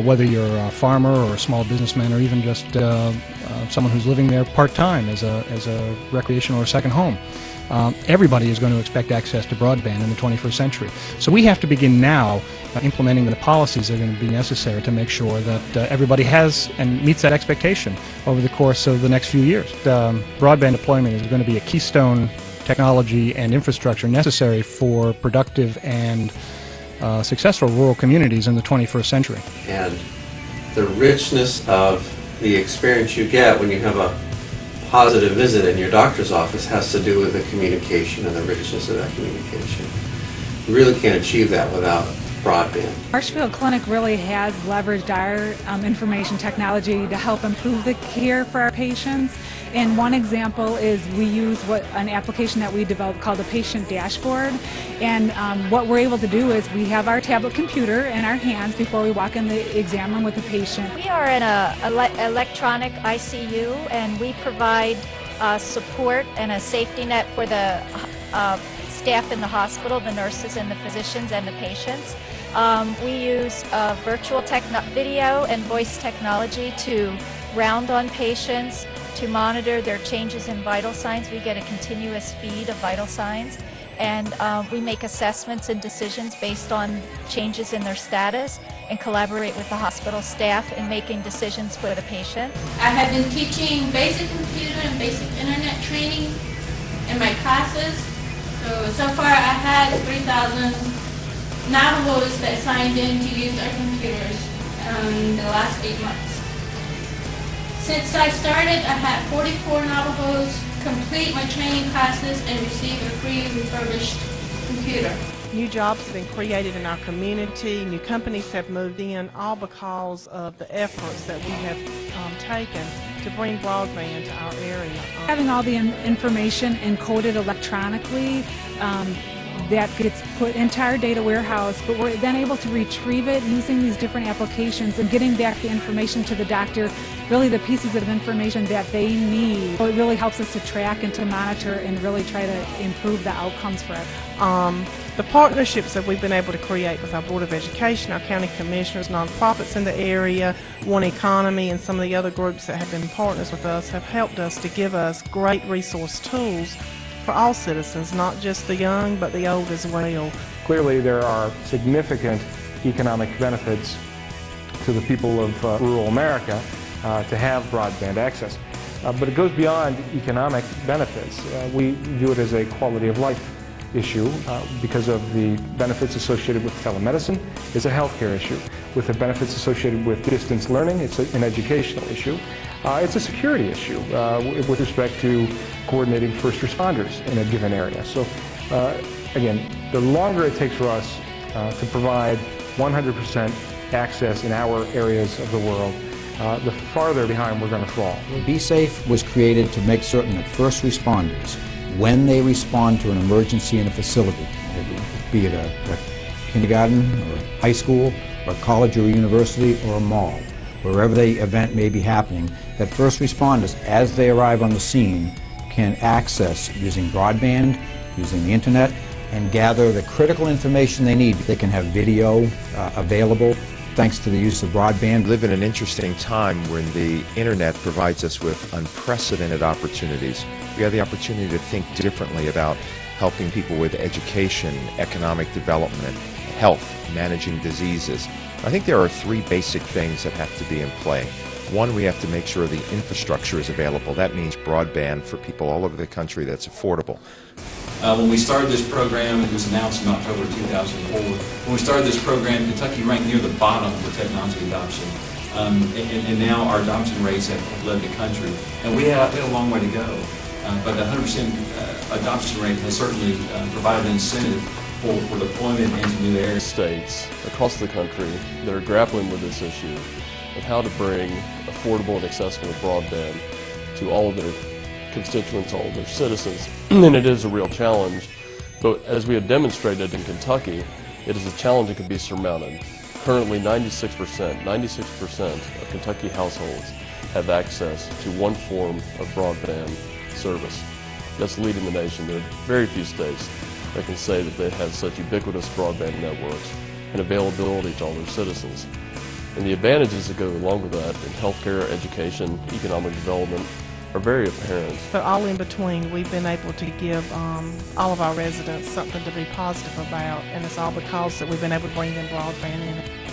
whether you're a farmer or a small businessman or even just someone who's living there part-time as a recreational or second home. Everybody is going to expect access to broadband in the 21st century. So we have to begin now implementing the policies that are going to be necessary to make sure that everybody has and meets that expectation over the course of the next few years. Broadband deployment is going to be a keystone technology and infrastructure necessary for productive and successful rural communities in the 21st century. And the richness of the experience you get when you have a positive visit in your doctor's office has to do with the communication and the richness of that communication. You really can't achieve that without broadband. Marshfield Clinic really has leveraged our information technology to help improve the care for our patients. And one example is we use an application that we developed called the Patient Dashboard. And what we're able to do is we have our tablet computer in our hands before we walk in the exam room with the patient. We are in an electronic ICU, and we provide support and a safety net for the staff in the hospital, the nurses and the physicians and the patients. We use virtual video and voice technology to round on patients, to monitor their changes in vital signs. We get a continuous feed of vital signs, and we make assessments and decisions based on changes in their status and collaborate with the hospital staff in making decisions for the patient. I have been teaching basic computer and basic internet training in my classes. So far I had 3,000 Navajos that signed in to use our computers in the last 8 months. Since I started, I had 44 Navajos complete my training classes and receive a free refurbished computer. New jobs have been created in our community, new companies have moved in, all because of the efforts that we have taken to bring broadband to our area. Having all the information encoded electronically, that gets put into our data warehouse, but we're then able to retrieve it using these different applications and getting back the information to the doctor, really the pieces of information that they need. So it really helps us to track and to monitor and really try to improve the outcomes for it. The partnerships that we've been able to create with our Board of Education, our county commissioners, nonprofits in the area, One Economy, and some of the other groups that have been partners with us have helped us to give us great resource tools for all citizens, not just the young, but the old as well. Clearly there are significant economic benefits to the people of rural America to have broadband access. But it goes beyond economic benefits. We view it as a quality of life issue because of the benefits associated with telemedicine. It's a healthcare issue. With the benefits associated with distance learning, it's an educational issue. It's a security issue with respect to coordinating first responders in a given area. So again, the longer it takes for us to provide 100% access in our areas of the world, the farther behind we're going to fall. Be Safe was created to make certain that first responders, when they respond to an emergency in a facility, be it a kindergarten or high school or college or university or a mall, wherever the event may be happening, that first responders, as they arrive on the scene, can access using broadband, using the internet, and gather the critical information they need. They can have video available thanks to the use of broadband. We live in an interesting time when the internet provides us with unprecedented opportunities. We have the opportunity to think differently about helping people with education, economic development, health, managing diseases. I think there are three basic things that have to be in play. One, we have to make sure the infrastructure is available. That means broadband for people all over the country that's affordable. When we started this program, it was announced in October 2004. When we started this program, Kentucky ranked near the bottom for technology adoption. And now our adoption rates have led the country. And we have a long way to go. But the 100% adoption rate has certainly provided an incentive for deployment into new areas. States across the country that are grappling with this issue of how to bring affordable and accessible broadband to all of their constituents, all of their citizens, and it is a real challenge. But as we have demonstrated in Kentucky, it is a challenge that can be surmounted. Currently, 96% of Kentucky households have access to one form of broadband service. That's leading the nation. There are very few states that can say that they have such ubiquitous broadband networks and availability to all their citizens. And the advantages that go along with that in healthcare, education, economic development are very apparent. But all in between, we've been able to give all of our residents something to be positive about, and it's all because that we've been able to bring them broadband in.